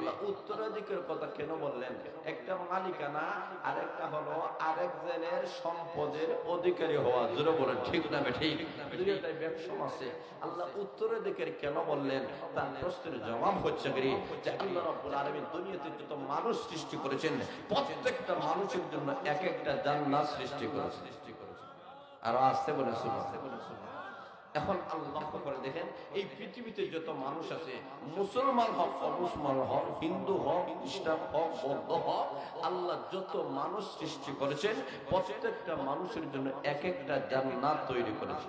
আল্লাহ উত্তরাধিকার কথা কেন বললেন? একটা মালিকানা আর একটা হলো আরেকজনের সম্পদের অধিকারী হওয়া। জোরে বলেন ঠিক না ঠিক? দুইটাই ব্যবসা আছে। আল্লাহ উত্তরাধিকার কেন বললেন? তার প্রশ্নের জবাব হচ্ছে যে আল্লাহ রাব্বুল আলামিন দুনিয়াতে যত মানুষ সৃষ্টি করেছেন প্রত্যেকটা মানুষের জন্য এক একটা জান্নাত সৃষ্টি করেছেন। আর আসতে বলে এখন আল্লাহ করে দেখেন এই পৃথিবীতে যত মানুষ আছে, মুসলমান হোক অমুসলমান হোক, হিন্দু হোক খ্রিস্টান হোক বৌদ্ধ হোক, আল্লাহ যত মানুষ সৃষ্টি করেছেন প্রত্যেকটা মানুষের জন্য এক একটা জান্নাত তৈরি করেছে।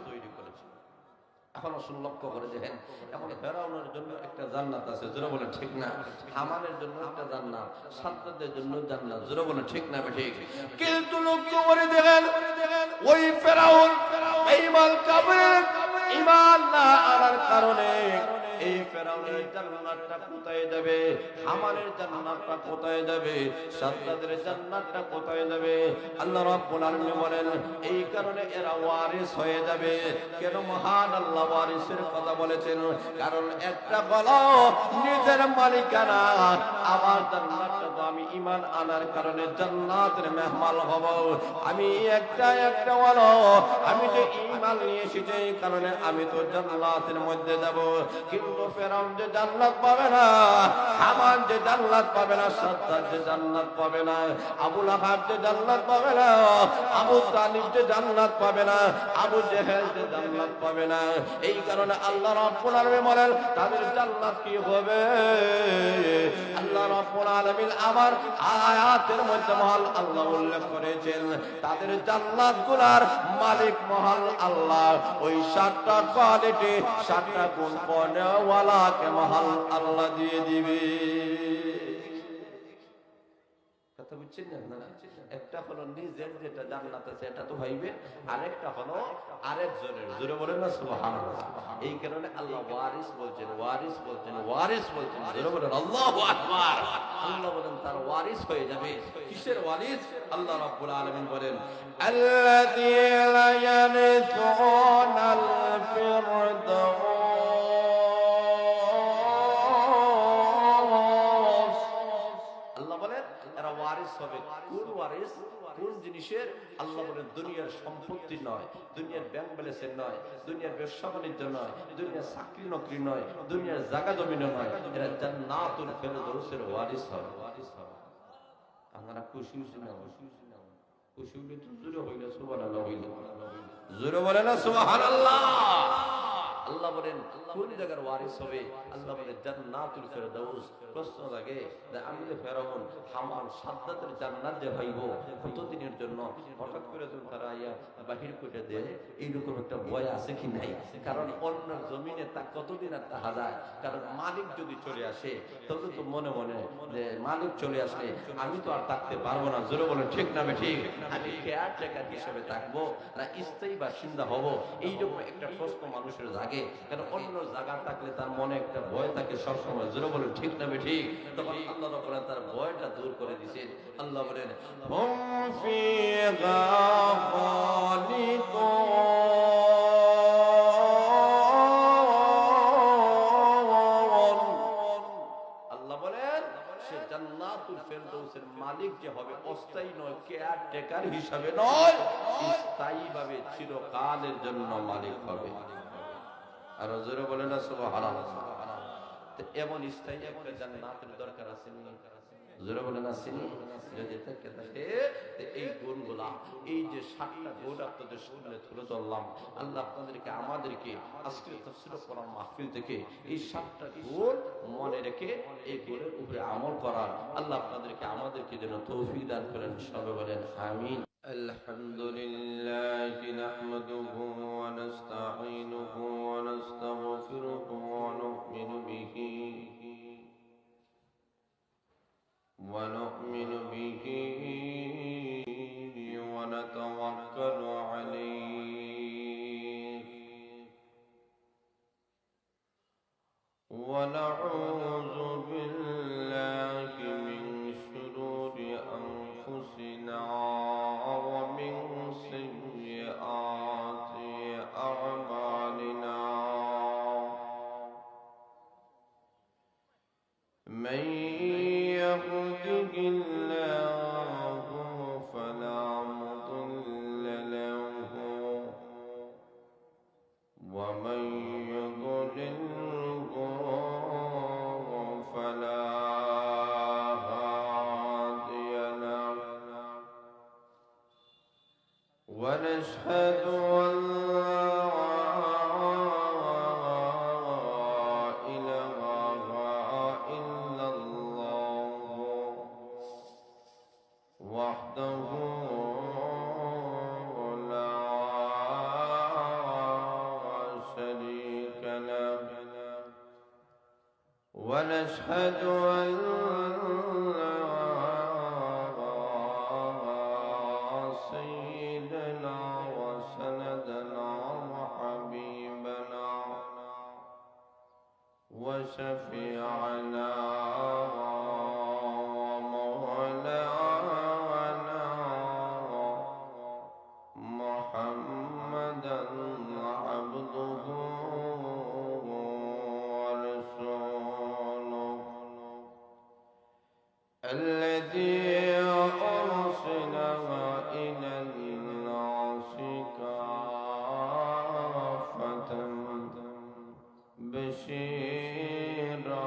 এখন আসলে লক্ষ্য করে দেখেন, এখন ফেরাউনের জন্য একটা জান্নাত আছে, জোরে বলে ঠিক না? হামানের জন্য একটা জান্নাত, সাদ্দাদের জন্য জান্নাত, জোরে বলে ঠিক না ঠিক? কিন্তু লক্ষ্য করে দেখেন ওই ফেরাউন বেঈমান কাফের ঈমান না আনার কারণে এই ফেরাউনের জান্নাতটা কোথায় যাবে? হামানের জান্নাতটা কোথায় যাবে? সাদ্দাদের জান্নাতটা কোথায় যাবে? আল্লাহ রাব্বুল আলামিন বলেন এই কারণে এরা ওয়ারিস হয়ে যাবে। কেন মহান আল্লাহ ওয়ারিসের কথা বলেছেন? কারণ একটা বলো নিজের মালিকানা, আমার জান্নাতটা তো আমি ঈমান আনার কারণে জান্নাতের মেহমান হব। আমি একটা বলো আমি যে ঈমান নিয়ে এসেছি এই কারণে আমি তো জান্নাতের মধ্যে যাব। কিন্তু ফেরাউন যে জান্নাত পাবে না, হামান যে জান্নাত পাবে না, সাদ্দাদ যে জান্নাত পাবে না, আবু লাহাব যে জান্নাত পাবে না, আবু তালিব যে জান্নাত পাবে না, আবু জেহেল যে জান্নাত পাবে না। এই কারণে আল্লাহ রাব্বুল আলামিন বলেন তাদের জান্নাত কি হবে? আল্লাহ রাব্বুল আলামিন আমার আয়াতের মধ্যে মহান আল্লাহ উল্লেখ করেছেন তাদের জান্নাতগুলোর মালিক মহান আল্লাহ। ওই 7টা কোয়ালিটি 7টা গুণ পনেওয়ালাকে মহান আল্লাহ দিয়ে দিবে। কথা বুঝছেন না? একটা হলো নিজের যেটা জান্নাত আছে এটা তো হইবে, আরেকটা হলো আরেকজনের। জোরে বলেন না সুবহানাল্লাহ। এই কারণে আল্লাহ ওয়ারিস বলছেন, ওয়ারিস বলছেন, ওয়ারিস বলছেন। জোরে বলেন আল্লাহু আকবার। আল্লাহ বলেন তার ওয়ারিস হয়ে যাবে। কিসের ওয়ারিস? আল্লাহ রাব্বুল আলামিন বলেন আল্লাযীনা ইয়ারিসুনাল ফিরদাউস। আল্লাহ বলেন এরা ওয়ারিস হবে। কোন ওয়ারিস? কোন জিনিসের? আল্লাহ বলেন দুনিয়ার সম্পত্তি নয়, দুনিয়ার ব্যাংক ব্যালেন্সের নয়, দুনিয়ার ব্যবসা বাণিজ্য নয়, দুনিয়ার চাকরি নকরি নয়, দুনিয়ার জায়গা জমিন নয়, এরা জান্নাতুল ফেরদৌসের ওয়ারিস হবে। আপনারা খুশি হয়েছেন না? খুশি হইলে তো জোরে হইলে সুবহানাল্লাহ হইলে, জোরে বলে না সুবহানাল্লাহ। আল্লাহ বলেন কোন জায়গার ওয়ারিস হবে? আল্লাহ বলেন জান্নাতুল ফেরদৌস। প্রশ্ন লাগে যে আমি যে ফেরাউন হামান সাদ্দাতের জান্নাত যে পাইব কতদিনের জন্য? হঠাৎ করে তুমি তারা আইয়া বাহির করে দেয়, এইরকম একটা ভয় আছে কি নাই? কারণ অন্য জমিনে তা কতদিন আর তাহা যায়? কারণ মালিক যদি চলে আসে তবে তো মনে মনে যে মালিক চলে আসলে আমি তো আর থাকতে পারবো না। জোরে বলেন ঠিক না ঠিক? আমি কেয়ারটেকার হিসেবে থাকবো না স্থায়ী বাসিন্দা হব? এইরকম একটা প্রশ্ন মানুষের জাগে। কারণ অন্য জায়গা থাকলে তার মনে একটা ভয় থাকে সবসময়। জোরে বলেন ঠিক না ঠিক? তখন আল্লাহ রাব্বুল আলামিন তার ভয়টা দূর করে দিয়েছেন। আল্লাহ বলেন হুম ফিহা খালিদুন। আল্লাহ বলেন সে জান্নাতুল ফেরদৌসের মালিক যে হবে অস্থায়ী নয়, কেয়ারটেকার হিসাবে নয়, স্থায়ীভাবে চিরকালের জন্য মালিক হবে। আর জোরে বলে না সুবহানাল্লাহ। এমন স্থায়ী একটা জান্নাতের দরকার আছে নি? জোরে বলে না সিনি? যদি থেকে থাকে এই গুণগুলা, এই যে 7টা গুণ আপনাদের সামনে তুলে ধরলাম, আল্লাহ আপনাদেরকে আমাদেরকে আজকে তাফসীর কোরআন মাহফিল থেকে এই 7টা গুণ মনে রেখে এই গুণের উপরে আমল করার আল্লাহ আপনাদেরকে আমাদেরকে যেন তৌফিক দান করেন। সবাই বলেন আমিন। আলহামদুলিল্লাহি নাহমাদুহু ওয়া নাস্তাঈনুহু ওয়া নাস্তাগফিরুহু ওয়া নু'মিনু বিহি ونؤمن به ونتوكل عليه ونعوذ بالله من شرور أنفسنا ومن سيئات أعمالنا من يهده الله فلا مضل له ومن يضلله فلا هادي له ونشهد أن ونشهد أن سيدنا وسندنا وحبيبنا وشفيعنا ومولانا محمدا عبده الذي أرسل إلى الناس كافة بشيرا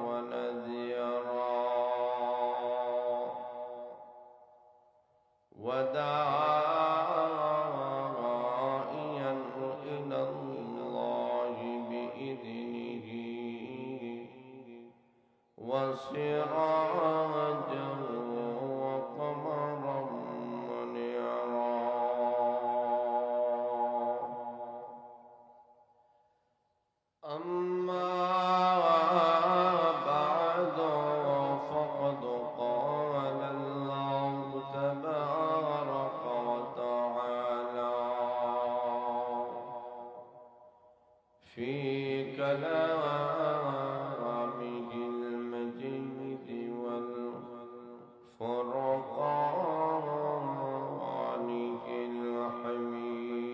ونذيرا وداعيا إلى الله بإذنه وسراجا وقمرا منيرا أما بعد فقد قال الله تبارك وتعالى في كلامه المجيد والفرقانه الحميد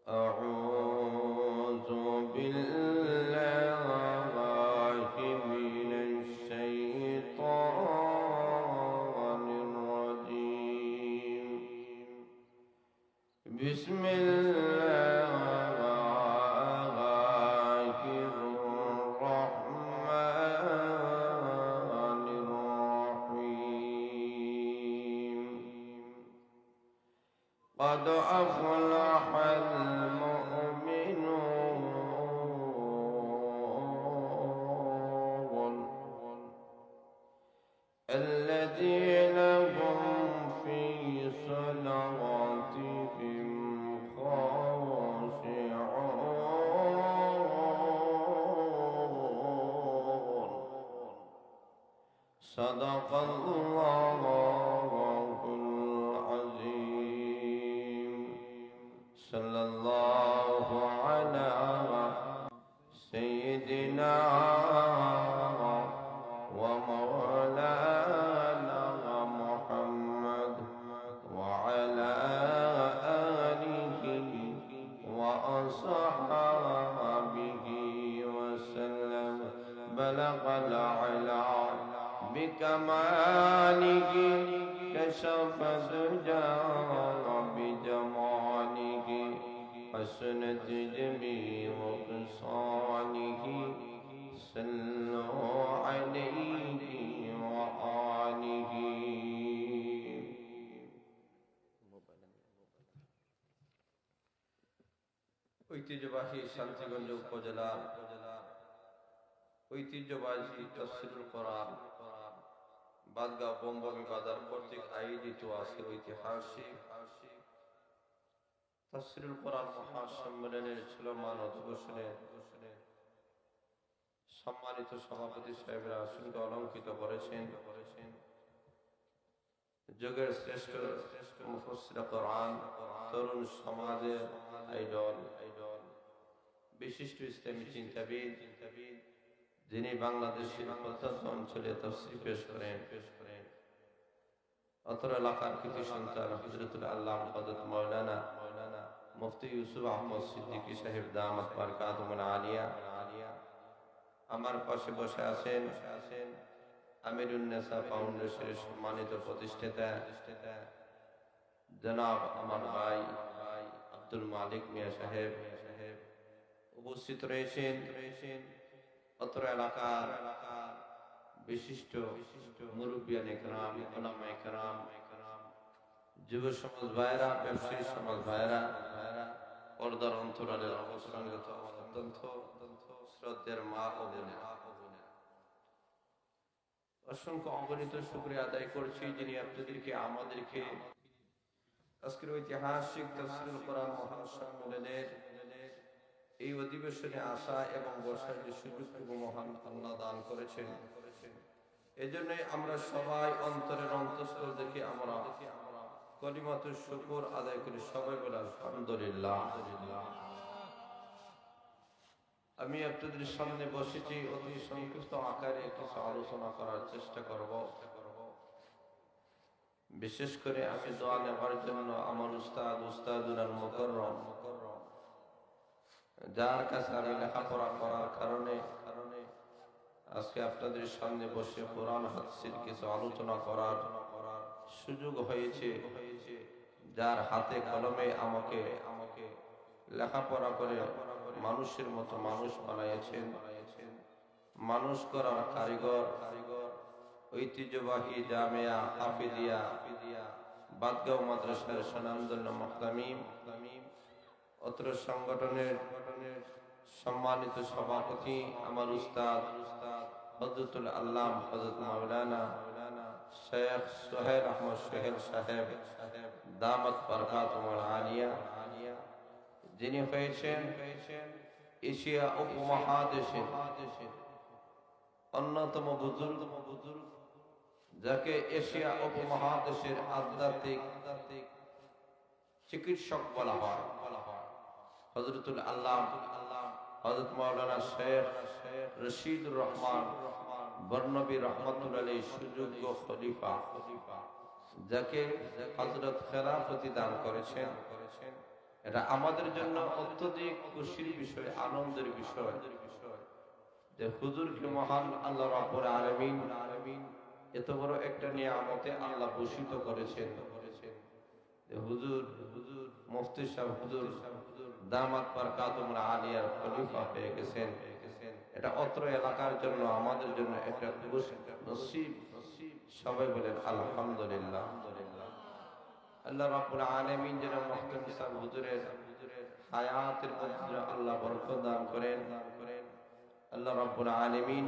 أعوذ بالله من الشيطان الرجيم بسم الله الرحمن الرحيم قد أفلح المؤمنون الذين هم في صلواتهم خاشعون صدق الله العظيم صلى الله على سيدنا ومولانا محمد وعلى آله وأصحابه وسلم بلغ العلا بكماله كشف الدجى بجماله حسنت جميع خصاله صلوا عليه وآله ঐতিহ্যবাহী শান্তিগঞ্জ উপজেলা ঐতিহ্যবাহী তাফসীরুল কোরআন বাদগাঁও বোমবমি বাজার কর্তৃক আয়োজিত আছে ঐতিহাসিক তাফসীরুল কোরআন মহাসম্মেলনের চলমান অধিবেশনে সম্মানিত সভাপতি সাহেবরা আসনকে অলঙ্কিত করেছেন। যুগের শ্রেষ্ঠ মুফাসসির কোরআন, তরুণ সমাজের আইডল, বিশিষ্ট ইসলামী চিন্তাবিদ, যিনি বাংলাদেশের প্রত্যন্ত অঞ্চলে তাফসীর পেশ করেন, অত্র এলাকার কৃতি সন্তান হযরতুল আল্লামা হযরত মাওলানা মুফতি ইউসুফ আহমদ সিদ্দিকী সাহেব দামাত বারকাতুহুল আলিয়া আমার পাশে বসে আছেন আমিরুন্নেসা ফাউন্ডেশনের সম্মানিত প্রতিষ্ঠাতা জনাব আমার ভাই আব্দুল মালিক মিয়া সাহেব উপস্থিত রয়েছেন অত্র এলাকার বিশিষ্ট মুরব্বিয়ান ইকরাম, উলামা ইকরাম, যুব সমাজ ভাইরা, ব্যবসায়ী সমাজ ভাইরা, পর্দার অন্তরালের অবসরগত অত্যন্ত শ্রদ্ধের মা ও বোনেরা, অসংখ্য অগণিত শুকরিয়া আদায় করছি যিনি আপনাদেরকে আমাদেরকে আজকের ঐতিহাসিক তাফসীরুল কোরআন মহাসম্মেলনের এই অধিবেশনে আসা এবং বসার যে সুযোগটুকু মহান আল্লাহ দান করেছেন, এজন্যই আমরা সবাই অন্তরের অন্তঃস্থল থেকে আমরা কলিমাতুশ শুকর আদায় করি, সবাই বলে আলহামদুলিল্লাহ। আমি আপনাদের সামনে বসেছি অতি সংক্ষিপ্ত আকারে কিছু আলোচনা করার চেষ্টা করব। বিশেষ করে আমি দোয়া নেবার জন্য আমার উস্তাদুল মুকাররম, যার কাছে আমি লেখাপড়া করার কারণে আজকে আপনাদের সামনে বসে কোরআন হাদিসের কিছু আলোচনা করার সুযোগ হয়েছে, যার হাতে কলমে আমাকে লেখাপড়া করে মানুষের মতো মানুষ বানাইছেন, মানুষ করার কারিগর, ঐতিহ্যবাহী জামিয়া হাফিজিয়া বাদগাঁও মাদ্রাসার সুনামধন্য মুহতামিম, অত্র সংগঠনের সম্মানিত সভাপতি আমার উস্তাদ হযরতুল আল্লাম হযরত মাওলানা শেখ সোহেল আহমদ সোহেল সাহেব দামাত বরকাতুহুল আলিয়া, যিনি হয়েছেন এশিয়া উপমহাদেশের অন্যতম বুজুর্গ, যাকে এশিয়া উপমহাদেশের আধ্যাত্মিক চিকিৎসক বলা হয়, হযরতুল আল্লাম হযরত মাওলানা শেখ রশিদুর রহমান বর্নবী রহমাতুল্লাহ আলাইহি সুযোগ্য খলিফা, যাকে হযরত খেলাফতি দান করেছেন। এটা আমাদের জন্য অত্যধিক খুশির বিষয়, আনন্দের বিষয় যে হুজুরকে মহান আল্লাহ রাব্বুল আলামিন এত বড় একটা নিয়ামতে আল্লাহ ভূষিত করেছেন যে হুজুর মুফতি সাহেব হুজুর দামাত বরকাতুহুল আলিয়ার খলিফা হয়ে গেছেন। এটা অত্র এলাকার জন্য, আমাদের জন্য একটা নসিব। সবাই বলেন আলহামদুলিল্লাহ। আল্লাহ রাব্বুল আলামিন যেন মুফতি সাহেব হুজুরের হায়াতের মধ্যে আল্লাহ বরকত দান করেন। আল্লাহ রাব্বুল আলামিন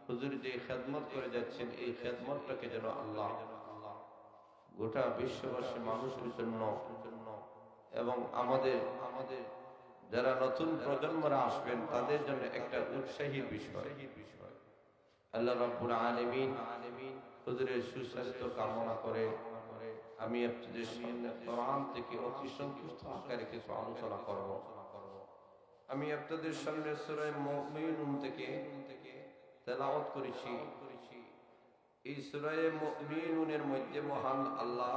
হুজুর যে খেদমত করে যাচ্ছেন, এই খেদমতটাকে যেন আল্লাহ গোটা বিশ্ববাসী মানুষের জন্য এবং আমাদের যারা নতুন প্রজন্মরা আসবেন তাদের জন্য একটা উৎসাহী বিষয়। আল্লাহ রাব্বুল আলামিন হুজুরের সুস্বাস্থ্য কামনা করে আমি আপনাদের সামনে কোরআন থেকে অতি সংক্ষিপ্ত আকারে কিছু আলোচনা করব। আমি আপনাদের সামনে সূরা মুমিনুন থেকে তেলাওয়াত করেছি। এই সূরা মুমিনুনের মধ্যে মহান আল্লাহ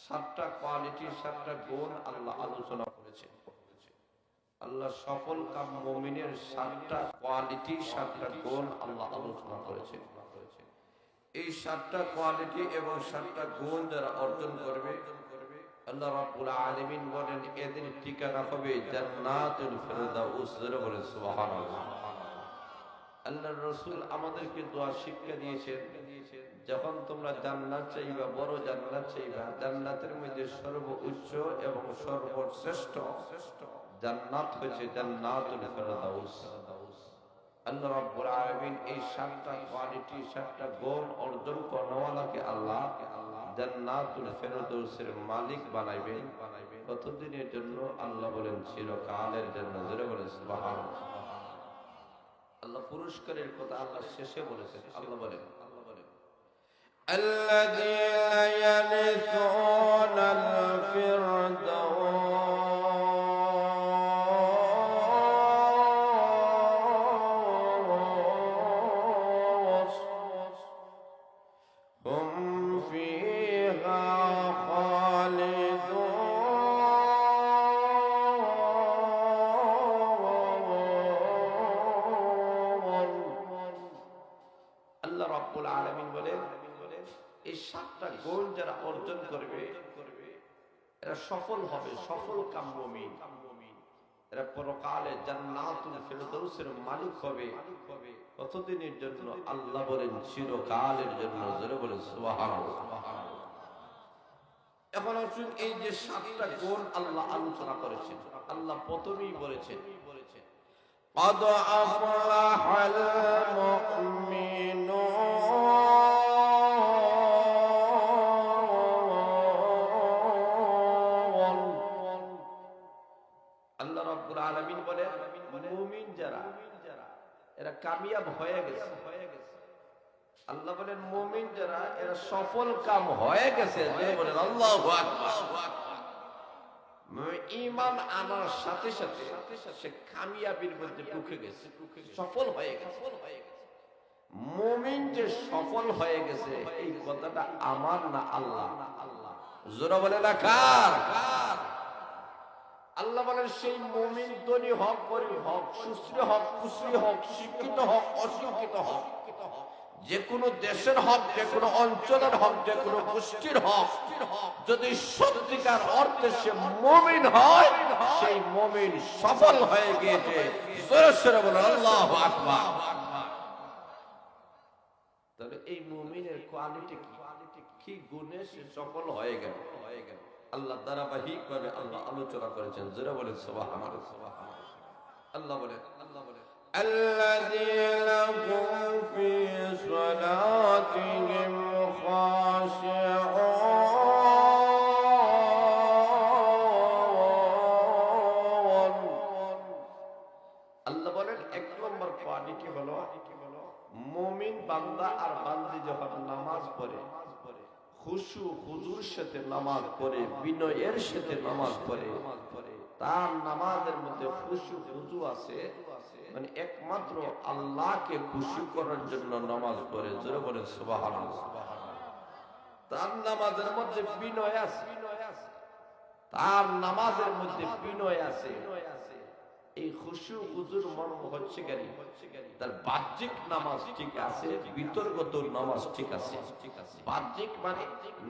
7টা কোয়ালিটি, 7টা গুণ আল্লাহ আলোচনা করেছেন। আল্লাহ সফল কাম মুমিনের 7টা কোয়ালিটি, 7টা গুণ আল্লাহ আলোচনা করেছেন। এই 7টা কোয়ালিটি এবং 7টা গুণ যারা অর্জন করবে, আল্লাহ রাব্বুল আলামিন বলেন এদের ঠিকানা হবে জান্নাতুল ফিরদাউস। জোরে বলে সুবহানাল্লাহ। আল্লাহর রাসূল আমাদেরকে দোয়া শিক্ষা দিয়েছেন, যখন তোমরা জান্নাত চাইবা, বড় জান্নাত চাইবা, জান্নাতের মধ্যে সর্বোচ্চ এবং সর্বশ্রেষ্ঠ জান্নাত হচ্ছে জান্নাতুল ফিরদাউস। আল্লাহ রাব্বুল আলামিন এই 7টা কোয়ালিটি, 7টা গুণ অর্জন করনেওয়ালাকে আল্লাহ জান্নাতুল ফিরদাউসের মালিক বানাইবেন। কতদিনের জন্য? আল্লাহ বলেন চিরকালের জন্য। জোরে বলেন সুবহানাল্লাহ। আল্লাহ পুরস্কারের কথা আল্লাহ শেষে বলেছেন। আল্লাহ বলেন আল্লাযীনা ইয়ারিসুনাল ফিরদাউস হুম ফিহা খালিদুন। রাব্বুল আলামিন বলেন এই 7টা গুণ যারা অর্জন করবে এরা সফল হবে, সফল কাম মুমিন। এরা পরকালে জান্নাতুল ফিরদাউসের মালিক হবে। কতদিনের জন্য? আল্লাহ বলেন চিরকালের জন্য। জোরে বলেন সুবহানাল্লাহ। এখন আসুন এই যে 7টা গুণ আল্লাহ আলোচনা করেছেন, আল্লাহ প্রথমেই বলেছেন قد أفلح المؤمنون। আল্লাহ রাব্বুল আলামিন বলেন মুমিন যারা এরা কামিয়াব হয়ে গেছে। আল্লাহ বলেন মুমিন যারা এরা সফল কাম হয়ে গেছে। বলেন আল্লাহু আকবার। ঈমান আনার সাথে সাথে সে কামিয়াবির মধ্যে ঢুকে গেছে, সফল হয়ে গেছে। মুমিন যে সফল হয়ে গেছে এই কথাটা আমার না আল্লাহ? জোরে বলে না কার? আল্লাহ বলেন সেই মুমিন ধনী হোক গরীব হোক, সুশ্রী হোক কুশ্রী হোক, শিক্ষিত হোক অশিক্ষিত হোক, যে কোনো দেশের হোক, যে কোনো অঞ্চলের হোক, যে কোনো গোষ্ঠীর হোক, যদি সত্যিকার অর্থে সে মুমিন হয় সেই মুমিন সফল হয়ে গিয়েছে। জোরে জোরে বলেন আল্লাহু আকবার। তাহলে এই মুমিনের কোয়ালিটি কি গুণে সে সফল হয়ে গেল? আল্লাহ ধারাবাহিকভাবে আল্লাহ আলোচনা করেছেন। জোরে বলেন সুবহানাল্লাহ। আল্লাহ বলেন الذين هم في صلاتهم خاشعون। আল্লাহ বলেন 1 নম্বর কোয়ালিটি হলো মুমিন বান্দা আর বান্দি যখন নামাজ পড়ে খুশু হুজুর সাথে নামাজ পড়ে, বিনয়ের সাথে নামাজ পড়ে, তার নামাজের মধ্যে খুশু হুজু আছে, মানে একমাত্র আল্লাহকে খুশি করার জন্য নামাজ পড়ে। জোরে বলেন সুবহানাল্লাহ। তার নামাজের মধ্যে বিনয় আছে, তার নামাজের মধ্যে বিনয় আছে। এই খুশু হুজুর মর্ম হচ্ছে গাড়ি তার বাহ্যিক নামাজ ঠিক আছে, বিতর্গত নামাজ ঠিক আছে। বাহ্যিক মানে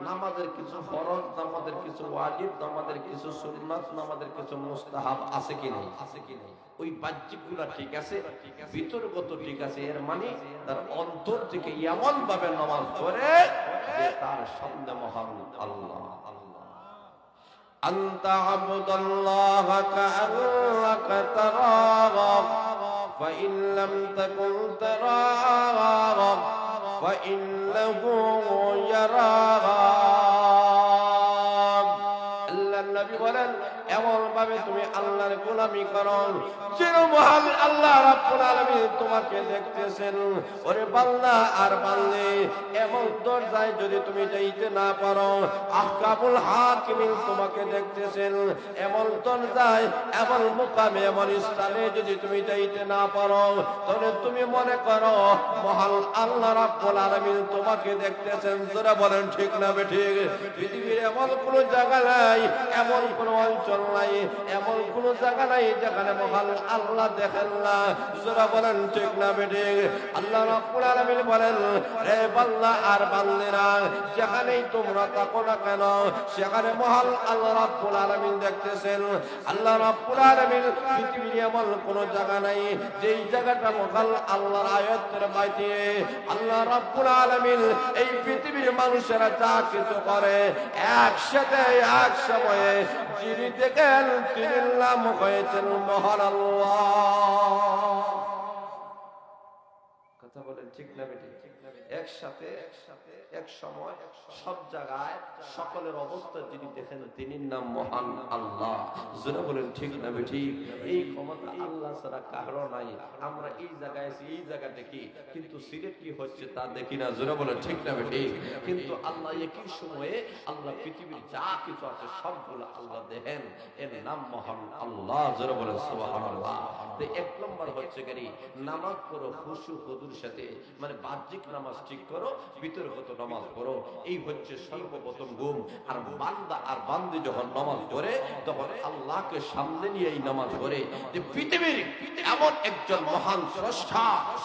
নামাজের কিছু ফরজ, নামাজের কিছু ওয়াজিব, নামাজের কিছু সুন্নাত, নামাজের কিছু মুস্তাহাব আছে কি নেই? ওই বাহ্যিক গুলা ঠিক আছে, বিতর্গত ঠিক আছে। এর মানে তার অন্তর থেকে এমন ভাবে নামাজ পড়ে যে তার সামনে মহান আল্লাহ। أنت عبد الله كأنك تراه فإن لم تكن تراه فإنه يراك। النبي বলেন এমন ভাবে তুমি আল্লাহর গোলামি করো যেন মহান আল্লাহ রাব্বুল আলামিন তোমাকে দেখতেছেন। ওরে বান্দা আর বান্দী, এমন দরজায় যদি তুমি যাইতে না পারো, আহকামুল হাকিমিন তোমাকে দেখতেছেন। এমন দরজায়, এমন মুকামে, এমন স্থানে যদি তুমি যাইতে না পারো, তাহলে তুমি মনে করো মহান আল্লাহ রাব্বুল আলামিন তোমাকে দেখতেছেন। যারা বলেন ঠিক না বেঠিক? পৃথিবীর এমন কোন জায়গা নাই, এমন কোন অঞ্চল নাই, এমন কোন জায়গা নাই যেখানে মহান আল্লাহ দেখেন না। যারা বলেন ঠিক না বেঠিক? আল্লাহ রাব্বুল আলামিন বলেন রে বান্দা আর বান্দিরা, যেখানেই তোমরা থাকো না কেন সেখানে মহান আল্লাহ রাব্বুল আলামিন দেখতেছেন। আল্লাহ রাব্বুল আলামিন পৃথিবীর এমন কোন জায়গা নাই যেই জায়গাটা মহান আল্লাহর আয়াতের বাইরে। আল্লাহ রাব্বুল আলামিন এই পৃথিবীর মানুষেরা যা কিছু করে একসাথে এক সময়ে যিনি দেখেন তিনি নাম হয়েছেন মহান আল্লাহ। কথা বলেন ঠিক না বেটি? একসাথে এক সময় সব জায়গায় সকলের অবস্থা যিনি দেখেন তিনি নাম মহান আল্লাহ। যারা বলেন ঠিক না বেটি? এই ক্ষমতা আল্লাহ ছাড়া কারো নাই। আমরা এই জায়গায় আছি, এই জায়গা দেখি, কিন্তু সিলেট কি হচ্ছে তা দেখি না। যারা বলেন ঠিক না বেটি? কিন্তু আল্লাহ একই সময়ে আল্লাহ পৃথিবীর যা কিছু আছে সবগুলো আল্লাহ দেখেন, এর নাম মহান আল্লাহ। যারা বলেন সুবহানাল্লাহ। তো 1 নম্বর হচ্ছে গাড়ি নামাজ পড়ো খুশু হুজুর সাথে। মানে বাহ্যিক নামাজ ঠিক করো, ভিতরগত নামাজ পড়ো। এই হচ্ছে সর্বপ্রথম গুণ। আর বান্দা আর বান্দি যখন নামাজ পড়ে তখন আল্লাহকে সামনে নিয়ে এই নামাজ পড়ে যে পৃথিবীর এমন একজন মহান স্রষ্টা,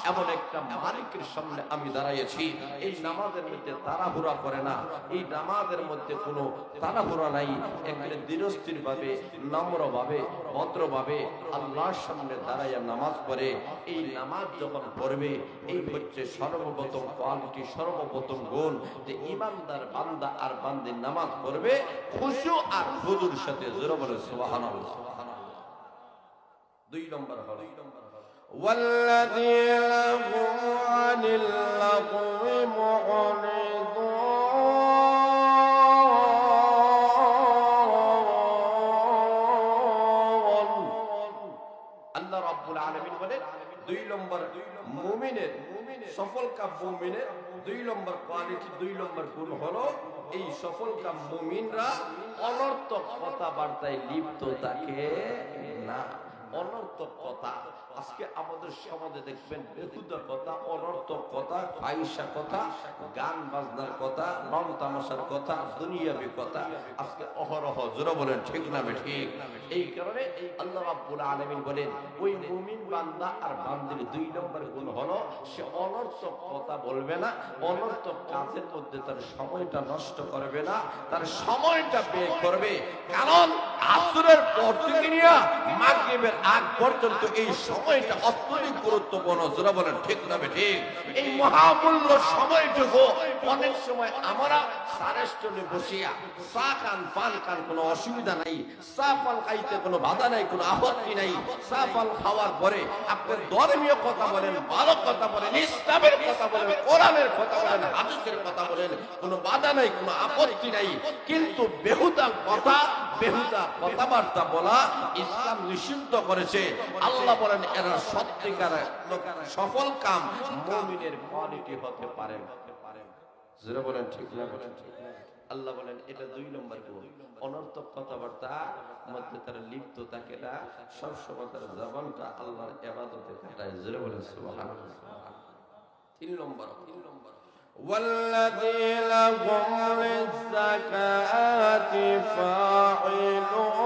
এমন একটা মালিকের সামনে আমি দাঁড়াইছি। এই নামাজের মধ্যে তাড়াহুড়া করে না, এই নামাজের মধ্যে কোনো তাড়াহুড়া নাই। একেবারে ধীরস্থির ভাবে, নম্র ভাবে, ভদ্র ভাবে আল্লাহর সামনে দাঁড়াইয়া নামাজ পড়ে। এই নামাজ যখন পড়বে, এই হচ্ছে সর্বপ্রথম কোয়ালিটি, সর্বপ্রথম গুণ যে ইমানদার বান্দা আর বান্দি নামাজ পড়বে খুশু আর খুজুর সাথে। জোরে বলে সুবহানাল্লাহ। 2 নম্বর হলো ওয়াল্লাযীনা হুম আনিল লাগwi মু'রিদুন। আল্লাহ রাব্বুল আলামিন বলেন 2 নম্বর মুমিনের, সফলকাম মুমিনের 2 নম্বর কোয়ালিটি, 2 নম্বর গুণ হলো এই সফলকাম মুমিনরা অনর্থক কথাবার্তায় লিপ্ত থাকে না। অনর্থক কথা আজকে আমাদের সমাজে দেখবেন বেহুদা কথা, অনর্থক কথা, ফাহিশা কথা, গান বাজনার কথা, রং তামাশার কথা, দুনিয়াবি কথা আজকে অহরহ। জোরে বলেন ঠিক না ঠিক? এই কারণে আল্লাহ রাব্বুল আলামিন বলেন ওই মুমিন বান্দা আর বান্দির 2 নম্বর গুণ হলো সে অনর্থক কথা বলবে না, অনর্থক কাজের মধ্যে তার সময়টা নষ্ট করবে না, তার সময়টা ব্যয় করবে। কারণ আসরের পর থেকে নিয়ে মাগরিবের আগ পর্যন্ত এই সময়টা অত্যধিক গুরুত্বপূর্ণ। জোরে বলেন ঠিক না ঠিক? এই মহামূল্য সময়টুকু অনেক সময় আমরা সারেষ্টনে বসিয়া চা খান, পান খান, কোনো অসুবিধা নাই, চা পান খাইতে কোনো বাধা নাই, কোনো আপত্তি নাই। চা পান খাওয়ার পরে আপনার ধর্মীয় কথা বলেন, ভালো কথা বলেন, ইসলামের কথা বলেন, কোরআনের কথা বলেন, হাদিসের কথা বলেন, কোনো বাধা নাই, কোনো আপত্তি নাই। কিন্তু বেহুদা কথা, বেহুদা কথাবার্তা বলা ইসলাম নিষিদ্ধ করেছে। আল্লাহ বলেন এরা সত্যিকার সফল কাম মুমিনের কোয়ালিটি হতে পারে। যারা বলেন ঠিক না ঠিক? আল্লাহ বলেন এটা 2 নম্বর গুণ। অনর্থক কথাবার্তা মধ্যে তারা লিপ্ত থাকে না, সবসময় তার জবানটা আল্লাহর ইবাদতে কাটায়। যারা বলেন সুবহানাল্লাহ। 3 নম্বর والذين هم للزكاة فاعلون।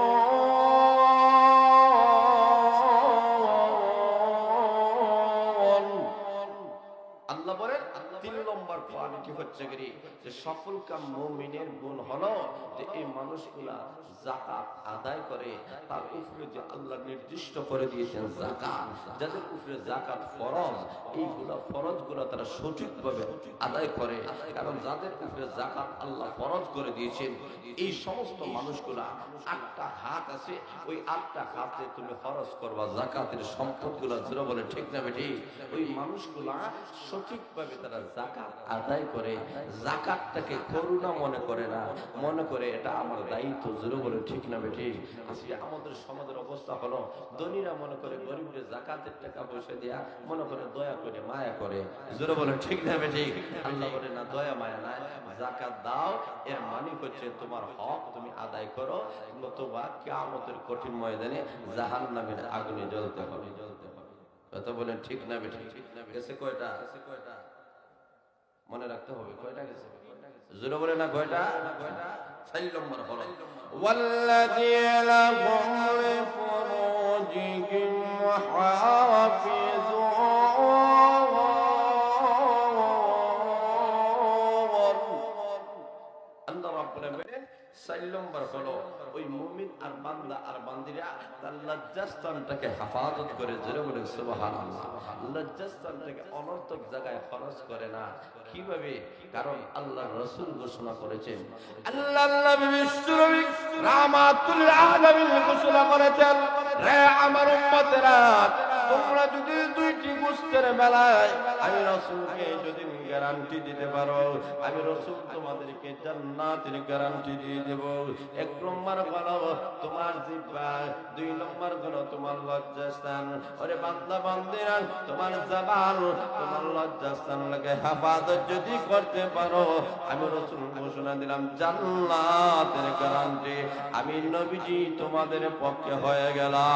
আল্লাহ বলেন 3 নম্বর কোয়ালিটি হচ্ছে কি যে সফলকাম মুমিনের গুণ হলো যে এই মানুষগুলা যাকাত আদায় করে। তার উপরে যে আল্লাহ নির্দিষ্ট করে দিয়েছেন যাকাত, যাদের উপরে যাকাত ফরজ, এইগুলা ফরজগুলা তারা সঠিকভাবে আদায় করে। কারণ যাদের উপরে যাকাত আল্লাহ ফরজ করে দিয়েছেন এই সমস্ত মানুষগুলা 8টা হাত আছে, ওই 8টা হাতে তুমি খরচ করবা যাকাতের সম্পদগুলা। যারা বলে ঠিক না ঠিক? ওই মানুষগুলা সঠিকভাবে তারা যাকাত আদায় করে, যাকাতটাকে করুণা মনে করে না, মনে করে এটা আমার দায়িত্ব। জোরে বলে ঠিক না ঠিক? আজকে আমাদের সমাজের অবস্থা হলো ধনীরা মনে করে গরিবদের যাকাতের টাকা পয়সা দেয়া মনে করে দয়া করে, মায়া করে। জোরে বলে ঠিক না ঠিক? আল্লাহ বলে না, দয়া মায়া না, যাকাত দাও, এর মানে হচ্ছে তোমার হক তুমি আদায় করো, নতুবা কিয়ামতের কঠিন ময়দানে জাহান্নামের আগুনে জ্বলতে হবে। কথা বলেন ঠিক না ঠিক? গেছে কয়টা? মনে রাখতে হবে কয়টা গেছে? জোরে বলে না কয়টা? 4 নম্বর হলো ওয়াল্লাযীনা হুম লিফুরুজিহিম হাফিজুন। আল্লাহ রাব্বুল আলামিন 4 নম্বর হলো ওই মুমিন আর বান্দা আর বান্দিরা তার লজ্জাস্থানটাকে হেফাজত করে। জোরে বলে সুবহানাল্লাহ। লজ্জাস্থানটাকে অনর্থক জায়গায় খরচ করে না। কিভাবে? কারণ আল্লাহ রাসূল ঘোষণা করেছেন, আল্লাহর নবী বিশ্বনবী রাহমাতুল আলামিন ঘোষণা করেছেন, রে আমার উম্মতেরা, তোমরা যদি 2টি গোশতের বেলায় আমি রাসূলকে যদি গ্যারান্টি দিতে পারো, আমি রাসূল তোমাদেরকে জান্নাতের গ্যারান্টি দিয়ে দেব। 1 নম্বর হলো তোমার জিহ্বা, 2 নম্বর হলো তোমার লজ্জাস্থান। ওরে বান্দা বান্দিরা, তোমার জবান, তোমার লজ্জাস্থান লাগে হেফাজত যদি করতে পারো, আমি রাসূল ঘোষণা দিলাম জান্নাতের গ্যারান্টি আমি নবীজি তোমাদের পক্ষে হয়ে গেলাম।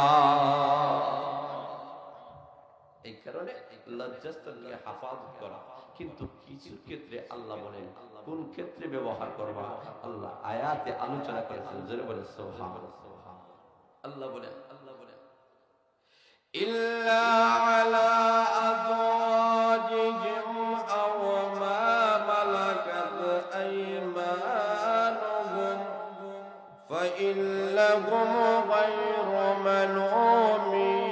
এই কারণে লজ্জাস্থানকে হেফাজত করা। কিন্তু কিছু ক্ষেত্রে আল্লাহ বলেন কোন ক্ষেত্রে ব্যবহার করবা, আল্লাহ আয়াতে আলোচনা করেছেন। জোরে বলে সুবহানাল্লাহ। আল্লাহ বলেন ইল্লা আলা আযওয়াজিহিম আও মা মালাকাত আইমানুহুম ফাইন্নাহুম গায়রু মালুমিন।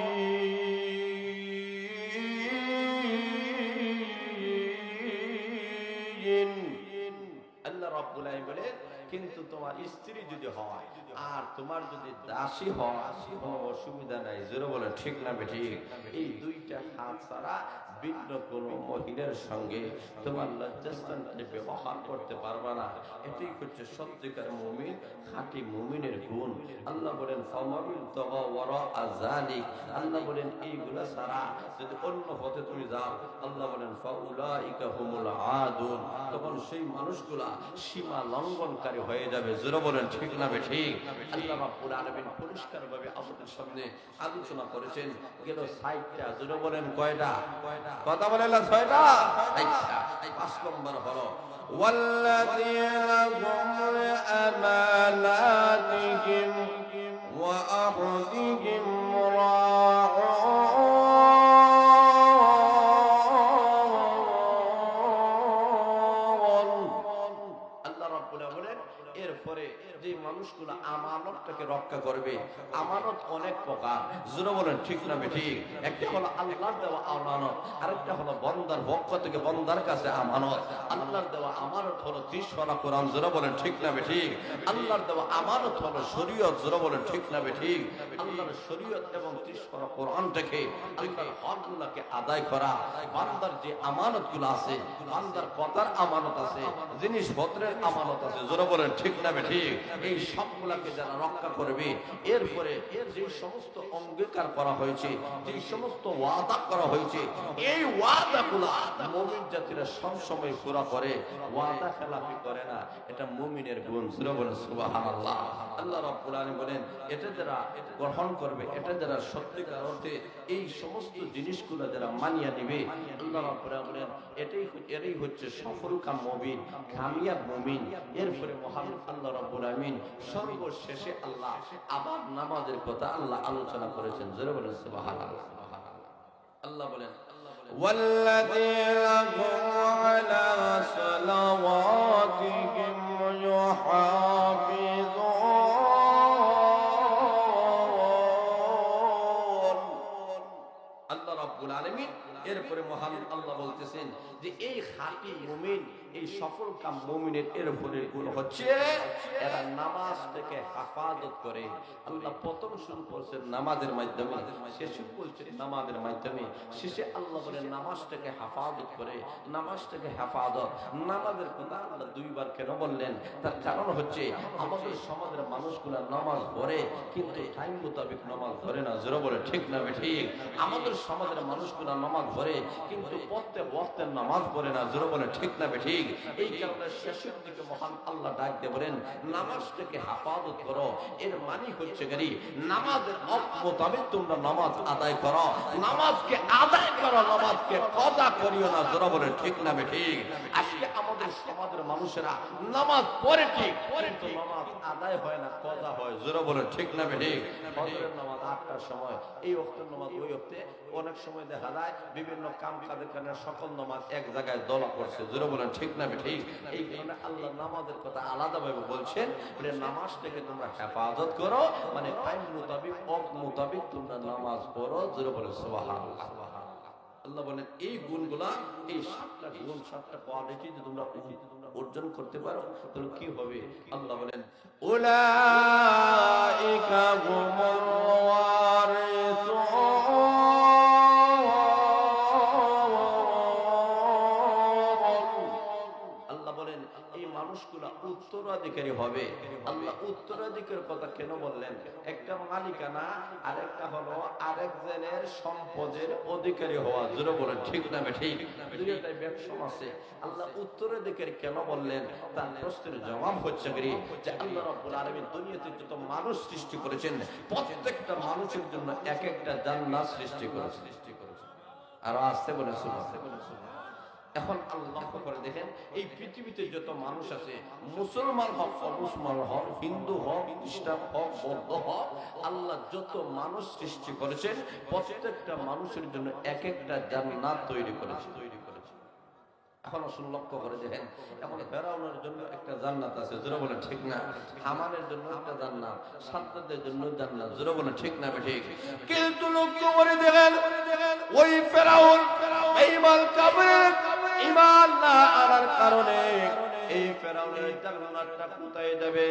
আল্লাহ রাব্বুল আলামিন বলে কিন্তু তোমার স্ত্রী যদি হয় আর তোমার যদি দাসী হয় কোনো অসুবিধা নাই। জোরে বলেন ঠিক না বেঠিক? এই দুইটা হাত ছাড়া ভিন্ন কোনো মহিলার সঙ্গে তোমার লজ্জাস্থানকে ব্যবহার করতে পারবা না। এটাই হচ্ছে সত্যিকার মুমিন, খাঁটি মুমিনের গুণ। আল্লাহ বলেন ফামাবিল তাগা ওয়ারা আযালিক, আল্লাহ বলেন এইগুলা ছাড়া যদি অন্য পথে তুমি যাও, আল্লাহ বলেন ফাউলাইকা হুমুল আদুন, তখন সেই মানুষগুলা সীমা লঙ্ঘনকারী হয়ে যাবে। জোরে বলেন ঠিক না বেঠিক? আল্লাহ রাব্বুল আলামিন পরিষ্কারভাবে আমাদের সামনে আলোচনা করেছেন গেল ৬০টা। জোরে বলেন কয়টা? কথা বলেন না ৬টা? ৬০টা। ৫ নম্বর হলো ওয়াল্লাযীনা হুম লিআমানাতিহিম ওয়া আহদিহিম এরপরে যে মানুষগুলো আমানতটাকে রক্ষা করবে। আমানত অনেক প্রকার। জোরে বলেন ঠিক না বেঠিক? একটা হলো আল্লাহর দেওয়া আমানত, আরেকটা হলো বান্দার পক্ষ থেকে বান্দার কাছে আমানত। আল্লাহর দেওয়া আমানত হলো 30 পারা কোরআন। জোরে বলেন ঠিক না বেঠিক? আল্লাহর দেওয়া আমানত হলো শরীয়ত। জোরে বলেন ঠিক না বেঠিক? আল্লাহর শরীয়ত এবং 30 পারা কোরআন থেকে আল্লাহর হকগুলোকে আদায় করা। বান্দার যে আমানতগুলো আছে, বান্দার কথার আমানত আছে, জিনিসপত্রের আমানত আছে। জোরে বলেন ঠিক না বেঠিক? এই সবগুলাকে যারা রক্ষা করবে, এরপরে যে সমস্ত অঙ্গীকার করা হয়েছে, যে সমস্ত ওয়াদা করা হয়েছে, এই ওয়াদাগুলো মুমিন জাতিরা সব সময় পুরা করে, ওয়াদা খেলাফি করে না। এটা মুমিনের গুণ। জোরে বলেন সুবহানাল্লাহ। আল্লাহ রাব্বুল আলামিন বলেন এটা যারা গ্রহণ করবে, এটা যারা সত্যিকার অর্থে এই সমস্ত জিনিসগুলো যারা মানিয়ে নেবে, আল্লাহ রাব্বুল আলামিন বলেন এটাই হচ্ছে সফলকাম মুমিন, কামিয়াব মুমিন। এরপরে মহান আল্লাহ রাব্বুল আলামিন সর্বশেষে আল্লাহ আবার নামাজের কথা আল্লাহ আলোচনা করেছেন। জোরে বলেন সুবহানাল্লাহ। আল্লাহ বলেন ওয়াল্লাযীনা হুম আলা সালাওয়াতিহিম ইউহাফিজুন। আল্লাহ রাব্বুল আলামিন এরপরে মহান আল্লাহ বলতেছেন যে এই খাঁটি মুমিন, এই সফলকাম মুমিনের এরপরে গুণ হচ্ছে এরা নামাজ থেকে হেফাজত করে। আল্লাহ প্রথম শুরু করছেন নামাজের মাধ্যমে, শেষে বলছেন নামাজের মাধ্যমে। শেষে আল্লাহ বলেন নামাজ থেকে হেফাজত করে। নামাজ থেকে হেফাজত, নামাজের কথা আল্লাহ দুইবার কেন বললেন? তার কারণ হচ্ছে আমাদের সমাজের মানুষগুলা নামাজ পড়ে কিন্তু টাইম মোতাবেক নামাজ ধরে না। জোরে বলে ঠিক না ঠিক? আমাদের সমাজের মানুষগুলা নামাজ পড়ে কিন্তু প্রত্যেক ওয়াক্তের নামাজ পড়ে না। জোরে বলে ঠিক না ঠিক? এই কারণে শেষের দিকে মহান আল্লাহ ডাক দিয়ে বলেন নামাজটাকে হেফাজত করো। এর মানে হচ্ছে গাড়ি নামাজের মোতাবেক তোমরা নামাজ আদায় করো, নামাজকে আদায় করো, নামাজকে কজা করিও না। জোরে বলে ঠিক না ঠিক? আজকে আমাদের সমাজের মানুষেরা নামাজ পড়ে ঠিক কিন্তু নামাজ আদায় হয় না, কজা হয়। জোরে বলে ঠিক না ঠিক? ফজরের নামাজ 8টার সময়, এই ওয়াক্তের নামাজ ওই ওয়াক্তে। অনেক সময় দেখা যায় বিভিন্ন কাম কাজের কারণে সকল নামাজ এক জায়গায় দলা করছে। জোরে বলেন ঠিক না ঠিক? এই কারণে আল্লাহ নামাজের কথা আলাদাভাবে বলছেন, নামাজ থেকে তোমরা হেফাজত করো, মানে টাইম মোতাবিক ওয়াক্ত মোতাবিক তোমরা নামাজ পড়ো। জোরে বলেন সুবহানাল্লাহ। আল্লাহ বলেন এই গুণগুলা, এই 7টা গুণ, 7টা কোয়ালিটি যদি তোমরা অর্জন করতে পারো তাহলে কি হবে? আল্লাহ বলেন উলাইকা হুমুল ওয়ারিসুন। আল্লাহ বলেন এই মানুষগুলা উত্তরাধিকারী হবে। আল্লাহ উত্তরাধিকার কথা কেন বললেন? একটা মালিকানা আর একটা হলো আরেকজনের সম্পদের অধিকারী হওয়া। জোরে বলেন ঠিক না ঠিক? দুইটাই ব্যবসা আছে। আল্লাহ উত্তরাধিকারী কেন বললেন? তার প্রশ্নের জবাব হচ্ছে যে আল্লাহ রাব্বুল আলামিন দুনিয়াতে যত মানুষ সৃষ্টি করেছেন প্রত্যেকটা মানুষের জন্য এক একটা জান্নাত সৃষ্টি করেছেন। আর আসতে বলে এখন আল্লাহ করে দেখেন এই পৃথিবীতে যত মানুষ আছে, মুসলমান হোক অমুসলমান হোক, হিন্দু হোক খ্রিস্টান হোক বৌদ্ধ হোক, আল্লাহ যত মানুষ সৃষ্টি করেছেন প্রত্যেকটা মানুষের জন্য এক একটা জান্নাত তৈরি করেছে। এখন আসলে লক্ষ্য করে দেখেন, এখন ফেরাউনের জন্য একটা জান্নাত আছে, জোরে বলে ঠিক না? হামানের জন্য একটা জান্নাত, সাদ্দাদের জন্য জান্নাত, জোরে বলে ঠিক না ঠিক? কিন্তু লক্ষ্য করে দেখেন ওই ফেরাউন ঈমান কাফের, ঈমান না আনার কারণে এই ফেরাউনের জান্নাতটা কোথায় যাবে?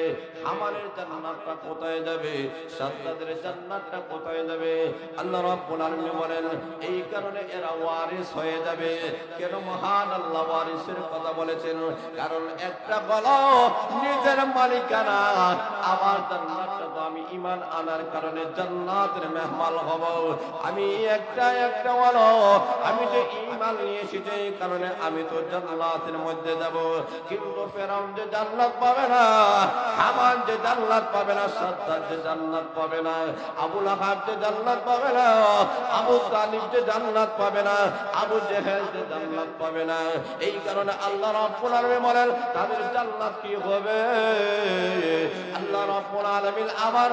হামানের জান্নাতটা কোথায় যাবে? সাদ্দাদের জান্নাতটা কোথায় যাবে? আল্লাহ রাব্বুল আলামিন বলেন এই কারণে এরা ওয়ারিস হয়ে যাবে। কেন মহান আল্লাহ ওয়ারিসের কথা বলেছেন? কারণ একটা বলো নিজের মালিকানা, আমার জান্নাতটা তো আমি ঈমান আনার কারণে জান্নাতের মেহমান হব। আমি একটা বলো আমি যে ঈমান নিয়ে এসেছি এই কারণে আমি তো জান্নাতের মধ্যে যাব। কিন্তু ফেরাউন যে জান্নাত পাবে না, হামান যে জান্নাত পাবে না, সাদ্দাদ যে জান্নাত পাবে না, আবু লাহাব যে জান্নাত পাবে না, আবু তালিব যে জান্নাত পাবে না, আবু জেহেল যে জান্নাত পাবে না। এই কারণে আল্লাহ রাব্বুল আলামিন বলেন তাদের জান্নাত কি হবে? আল্লাহ রাব্বুল আলামিন আবার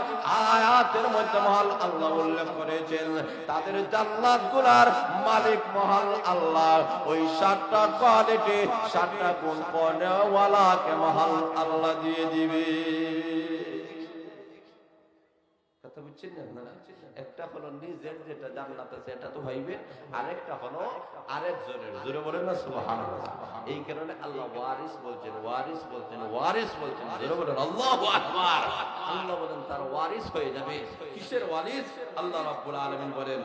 আয়াতের মধ্যে মহান আল্লাহ উল্লেখ করেছেন তাদের জান্নাতগুলোর মালিক মহান আল্লাহ। ওই 7টা কোয়ালিটি 7টা গুণ ওয়ালাকে মহান আল্লাহ দিয়ে দিবে। কথা বুঝছেন না আপনারা? একটা হলো নিজের যেটা জান্নাত আছে এটা তো ভাইবে, আরেকটা হলো আরেকজনের, জোরে বলেন না সুবহানাল্লাহ। এই কারণে আল্লাহ ওয়ারিস বলছেন, ওয়ারিস বলছেন, ওয়ারিস বলছেন, জোরে বলেন আল্লাহু আকবার। আল্লাহ বলেন তার ওয়ারিস হয়ে যাবে। কিসের ওয়ারিস? আল্লাহ রাব্বুল আলামিন বলেন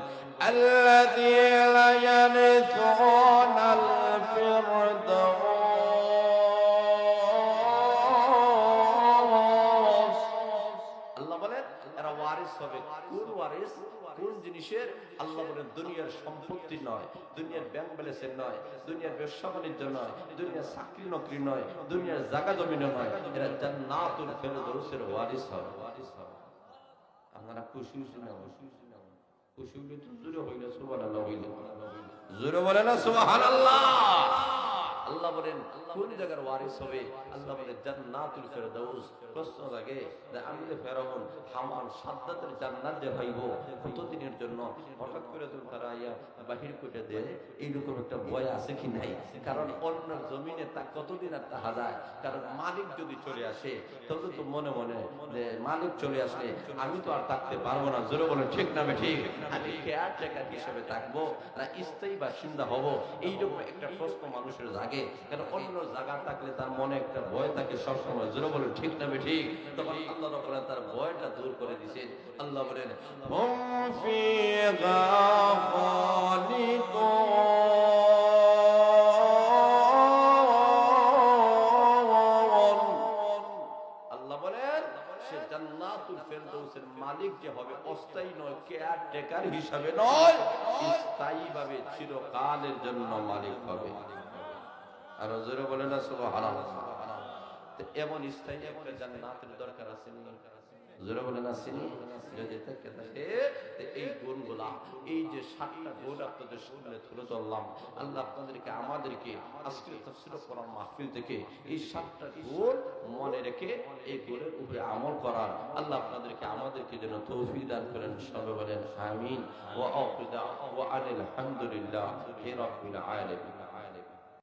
আল্লাযীনা ইয়ারিসুনাল ফিরদাউস, হবে। কোন ওয়ারিস? কোন জিনিসের? আল্লাহ বলেন দুনিয়ার সম্পত্তি নয়, দুনিয়ার ব্যাংক ব্যালেন্সের নয়, দুনিয়ার ব্যবসা বাণিজ্য নয়, দুনিয়ার চাকরি নকরি নয়, দুনিয়ার জায়গা জমি নয়, এরা জান্নাতুল ফেরদৌসের ওয়ারিস হবে। আপনারা খুশি না? খুশি হইলে তো জোরে হইলে সুবহানাল্লাহ হইলে, জোরে বলে না সুবহানাল্লাহ। আল্লাহ বলেন কোন জায়গার ওয়ারিস হবে? আল্লাহ বলেন জান্নাতুল ফেরদৌস। প্রশ্ন লাগে যে আমি যে ফেরাউন হামান সাদ্দাতের জান্নাত যে পাইব কতদিনের জন্য? হঠাৎ করে তো তারা আইয়া বাহির করে দেয়, এইরকম একটা ভয় আছে কি নাই? কারণ অন্য জমিনে তা কতদিন আর তাহা যায়? কারণ মালিক যদি চলে আসে তবে তো মনে মনে যে মালিক চলে আসলে আমি তো আর থাকতে পারবো না, জোরে বলেন ঠিক না ঠিক? আমি কেয়ারটেকার হিসেবে থাকবো না স্থায়ী বাসিন্দা হব? এইরকম একটা প্রশ্ন মানুষের জাগে। কেন অন্য জায়গা থাকলে তার মনে একটা ভয় থাকে সবসময়, জোরে বলেন ঠিক না ঠিক? তখন আল্লাহ রাব্বুল তার ভয়টা দূর করে দিয়েছেন। আল্লাহ বলেন হুম ফিহা মালিক যে হবে অস্থায়ী নয়, কেয়ারটেকার হিসাবে নয়, স্থায়ীভাবে চিরকালের জন্য মালিক হবে। আর জোরে বলে না সুবহানাল্লাহ। এমন স্থায়ী একটা জান্নাতের দরকার আছে নি? জোরে বলে না সিনি? যদি থাকে এই গুণগুলা, এই যে 7টা গুণ আপনাদের সামনে তুলে ধরলাম, আল্লাহ আপনাদেরকে আমাদেরকে আজকে তাফসীর কোরআন মাহফিল থেকে এই 7টা গুণ মনে রেখে এই গুণের উপরে আমল করার আল্লাহ আপনাদেরকে আমাদেরকে যেন তৌফিক দান করেন। সবাই বলেন আমিন। ওয়া আখিরু দাওয়ানা ওয়া আলহামদুলিল্লাহি রাব্বিল আলামিন।